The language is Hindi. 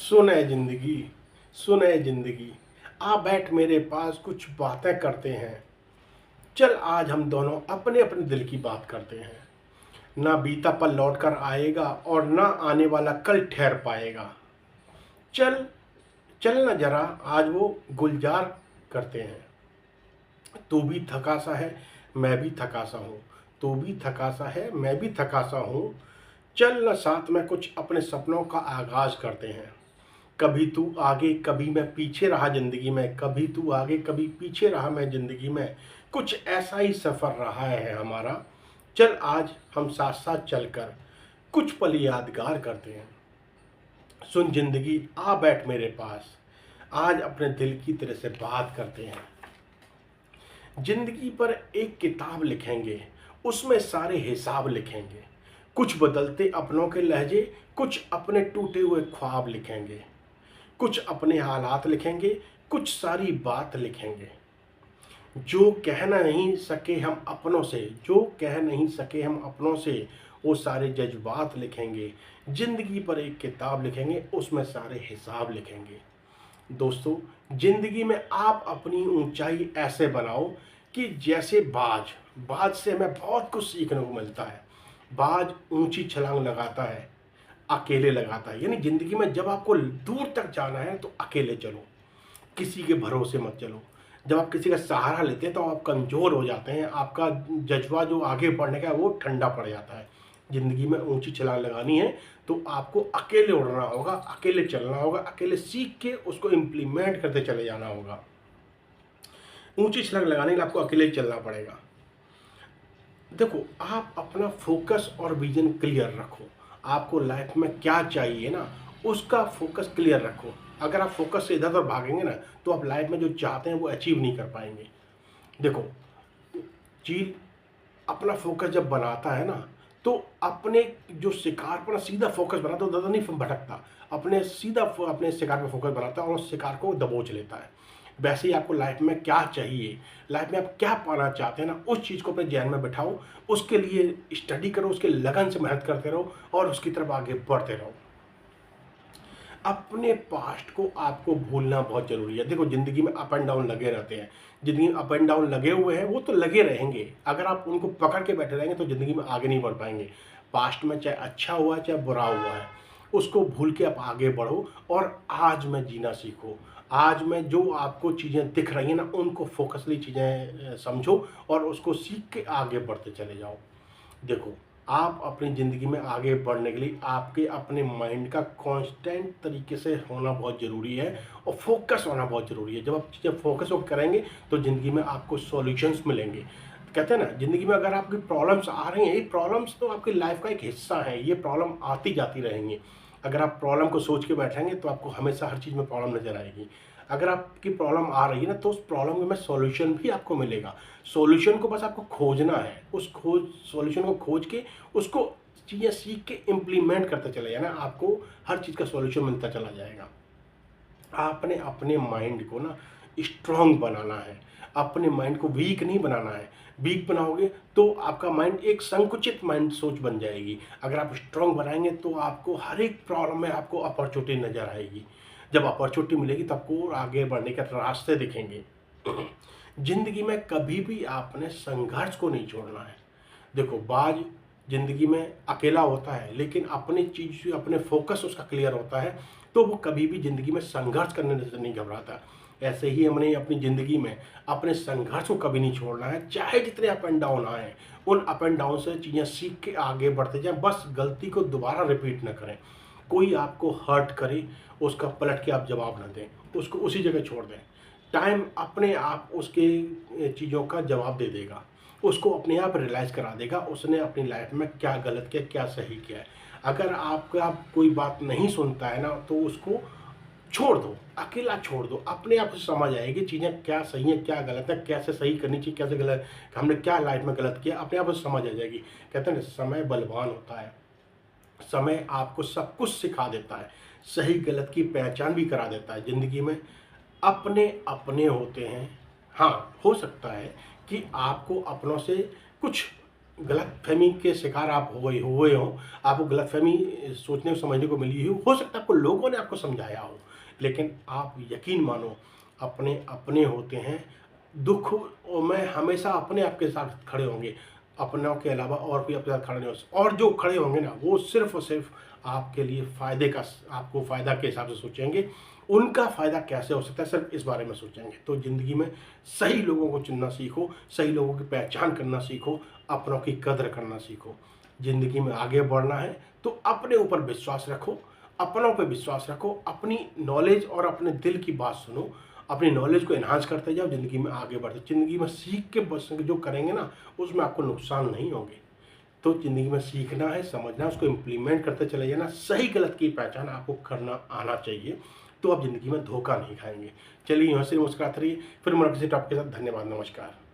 सुन है जिंदगी, सुन है जिंदगी, आ बैठ मेरे पास कुछ बातें करते हैं। चल आज हम दोनों अपने अपने दिल की बात करते हैं। ना बीता पल लौट कर आएगा और ना आने वाला कल ठहर पाएगा। चल चल ना जरा आज वो गुलजार करते हैं। तू भी थका सा है, मैं भी थका सा हूँ। तू भी थका सा है, मैं भी थका सा हूँ। चल ना साथ में कुछ अपने सपनों का आगाज करते हैं। कभी तू आगे कभी मैं पीछे रहा जिंदगी में, कभी तू आगे कभी पीछे रहा मैं जिंदगी में। कुछ ऐसा ही सफ़र रहा है हमारा। चल आज हम साथ साथ चलकर कुछ पल यादगार करते हैं। सुन जिंदगी, आ बैठ मेरे पास, आज अपने दिल की तरह से बात करते हैं। जिंदगी पर एक किताब लिखेंगे, उसमें सारे हिसाब लिखेंगे। कुछ बदलते अपनों के लहजे, कुछ अपने टूटे हुए ख्वाब लिखेंगे। कुछ अपने हालात लिखेंगे, कुछ सारी बात लिखेंगे। जो कह नहीं सके हम अपनों से, जो कह नहीं सके हम अपनों से, वो सारे जज्बात लिखेंगे। जिंदगी पर एक किताब लिखेंगे, उसमें सारे हिसाब लिखेंगे। दोस्तों, जिंदगी में आप अपनी ऊंचाई ऐसे बनाओ कि जैसे बाज, बाज से हमें बहुत कुछ सीखने को मिलता है। बाज ऊंची छलांग लगाता है, अकेले लगाता है। यानी जिंदगी में जब आपको दूर तक जाना है तो अकेले चलो, किसी के भरोसे मत चलो। जब आप किसी का सहारा लेते हैं तो आप कमज़ोर हो जाते हैं, आपका जज्बा जो आगे बढ़ने का है वो ठंडा पड़ जाता है। ज़िंदगी में ऊंची छलांग लगानी है तो आपको अकेले उड़ना होगा, अकेले चलना होगा, अकेले सीख के उसको इम्प्लीमेंट करते चले जाना होगा। ऊंची छलांग लगाने के लिए आपको अकेले चलना पड़ेगा। देखो, आप अपना फोकस और विजन क्लियर रखो। आपको लाइफ में क्या चाहिए ना, उसका फोकस क्लियर रखो। अगर आप फोकस से इधर उधर भागेंगे ना तो आप लाइफ में जो चाहते हैं वो अचीव नहीं कर पाएंगे। देखो, चीज अपना फोकस जब बनाता है ना तो अपने जो शिकार पर सीधा फोकस बनाता है, तो ज़्यादा नहीं भटकता। अपने सीधा अपने शिकार पर फोकस बनाता है और उस शिकार को दबोच लेता है। वैसे ही आपको लाइफ में क्या चाहिए, लाइफ में आप क्या पाना चाहते हैं ना, उस चीज़ को अपने ध्यान में बिठाओ। उसके लिए स्टडी करो, उसके लगन से मेहनत करते रहो और उसकी तरफ आगे बढ़ते रहो। अपने पास्ट को आपको भूलना बहुत ज़रूरी है। देखो, ज़िंदगी में अप एंड डाउन लगे रहते हैं। ज़िंदगी में अप एंड डाउन लगे हुए हैं, वो तो लगे रहेंगे। अगर आप उनको पकड़ के बैठे रहेंगे तो ज़िंदगी में आगे नहीं बढ़ पाएंगे। पास्ट में चाहे अच्छा हुआ है चाहे बुरा हुआ है, उसको भूल के आप आगे बढ़ो और आज में जीना सीखो। आज में जो आपको चीज़ें दिख रही हैं ना, उनको फोकसली चीज़ें समझो और उसको सीख के आगे बढ़ते चले जाओ। देखो, आप अपनी ज़िंदगी में आगे बढ़ने के लिए आपके अपने माइंड का कांस्टेंट तरीके से होना बहुत ज़रूरी है और फोकस होना बहुत ज़रूरी है। जब आप चीज़ें फोकस होकर करेंगे तो ज़िंदगी में आपको सॉल्यूशंस मिलेंगे। कहते हैं ना, ज़िंदगी में अगर आपकी प्रॉब्लम्स आ रही हैं, ये प्रॉब्लम्स तो आपकी लाइफ का एक हिस्सा है। ये प्रॉब्लम आती जाती रहेंगी। अगर आप प्रॉब्लम को सोच के बैठेंगे तो आपको हमेशा हर चीज़ में प्रॉब्लम नज़र आएगी। अगर आपकी प्रॉब्लम आ रही है ना तो उस प्रॉब्लम में सॉल्यूशन भी आपको मिलेगा। सॉल्यूशन को बस आपको खोजना है। उस खोज सॉल्यूशन को खोज के उसको चीज़ें सीख के इम्प्लीमेंट करते चले जाना, आपको हर चीज़ का सॉल्यूशन मिलता चला जाएगा। आपने अपने माइंड को ना स्ट्रांग बनाना है, अपने माइंड को वीक नहीं बनाना है। वीक बनाओगे तो आपका माइंड एक संकुचित माइंड सोच बन जाएगी। अगर आप स्ट्रांग बनाएंगे तो आपको हर एक प्रॉब्लम में आपको अपॉर्चुनिटी नज़र आएगी। जब अपॉर्चुनिटी मिलेगी तो आपको आगे बढ़ने के रास्ते दिखेंगे। जिंदगी में कभी भी आपने संघर्ष को नहीं छोड़ना है। देखो, बाज ज़िंदगी में अकेला होता है लेकिन अपनी चीज़, अपने फोकस उसका क्लियर होता है तो वो कभी भी ज़िंदगी में संघर्ष करने से नहीं घबराता। ऐसे ही हमने अपनी ज़िंदगी में अपने संघर्ष को कभी नहीं छोड़ना है। चाहे जितने अप एंड डाउन आए, उन अप एंड डाउन से चीज़ें सीख के आगे बढ़ते जाएं। बस गलती को दोबारा रिपीट ना करें। कोई आपको हर्ट करे, उसका पलट के आप जवाब ना दें, उसको उसी जगह छोड़ दें। टाइम अपने आप उसके चीज़ों का जवाब दे देगा, उसको अपने आप रियलाइज़ करा देगा उसने अपनी लाइफ में क्या गलत किया, क्या सही किया है। अगर आपका कोई बात नहीं सुनता है ना तो उसको छोड़ दो, अकेला छोड़ दो। अपने आप से समझ आएगी चीज़ें क्या सही है क्या गलत है, कैसे सही करनी चाहिए कैसे गलत, हमने क्या लाइफ में गलत किया, अपने आप से समझ आ जाएगी। कहते हैं ना, समय बलवान होता है। समय आपको सब कुछ सिखा देता है, सही गलत की पहचान भी करा देता है। ज़िंदगी में अपने अपने होते हैं। हाँ, हो सकता है कि आपको अपनों से कुछ गलतफ़हमी के शिकार आप हुए हों, आपको गलतफ़हमी सोचने समझने को मिली हो सकता है आपको लोगों ने आपको समझाया हो, लेकिन आप यकीन मानो अपने अपने होते हैं, दुःख में हमेशा अपने आपके साथ खड़े होंगे, अपनों के अलावा और कोई आपके साथ खड़ा नहीं हो और जो खड़े होंगे ना, वो सिर्फ़ और सिर्फ़ आपके लिए फ़ायदे का आपको फ़ायदा के हिसाब से सोचेंगे, उनका फ़ायदा कैसे हो सकता है सिर्फ़ इस बारे में सोचेंगे। तो ज़िंदगी में सही लोगों को चुनना सीखो, सही लोगों की पहचान करना सीखो, अपनों की कद्र करना सीखो। ज़िंदगी में आगे बढ़ना है तो अपने ऊपर विश्वास रखो, अपनों पे विश्वास रखो, अपनी नॉलेज और अपने दिल की बात सुनो, अपनी नॉलेज को एनहांस करते जाओ, ज़िंदगी में आगे बढ़ते। ज़िंदगी में सीख के बस जो करेंगे ना, उसमें आपको नुकसान नहीं होंगे। तो ज़िंदगी में सीखना है, समझना है, उसको इम्प्लीमेंट करते चले जाना, सही गलत की पहचान आपको करना आना चाहिए, तो आप ज़िंदगी में धोखा नहीं खाएँगे। चलिए हँसी मुस्कुराते रहिए, फिर मुलाकात किसी टॉपिक के साथ। धन्यवाद, नमस्कार।